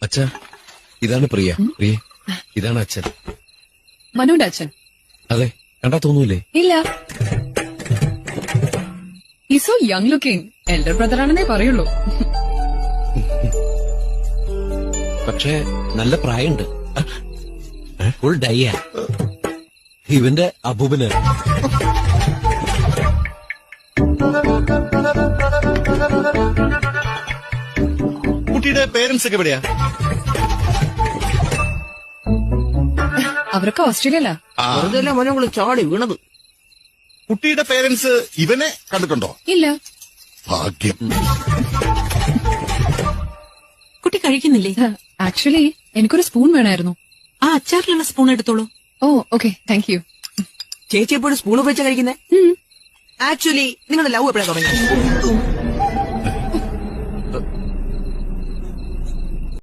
അച്ഛാ, ഇതാണ് പ്രിയ. പ്രിയ, ഇതാണ് അച്ഛൻ. മനുവിന്റെ അച്ഛൻ? അതെ, കണ്ടാ തോന്നൂലേ? ഇല്ല. ഈ so young looking. Elder brother ആണെന്നേ പറയുള്ളൂ. പക്ഷേ നല്ല പ്രായമുണ്ട്. ഫുൾ ഡയ്യ. ഇവന്റെ അബൂബന്. കുട്ടിയുടെ പേരൻസ് ഒക്കെ എവിടെയാ? അവരൊക്കെ ഓസ്ട്രേലിയയിലാ. വെറുതെ മോനെ ചാടി വീണത്. കുട്ടിയുടെ പേരൻസ് ഇവനെ കണ്ടിട്ടുണ്ടോ? ഇല്ല. ഭാഗ്യം. കുട്ടി കഴിക്കുന്നില്ലേ? ആക്ച്വലി എനിക്കൊരു സ്പൂൺ വേണമായിരുന്നു. ആ അച്ചാറിലുള്ള സ്പൂൺ എടുത്തോളൂ. ഓ ഓക്കെ, താങ്ക് യു. ചേച്ചി എപ്പോഴും സ്പൂൺ ഉപയോഗിച്ചാ കഴിക്കുന്നേ? ആക്ച്വലി നിങ്ങളുടെ ലവ് എപ്പോഴാ തുടങ്ങി?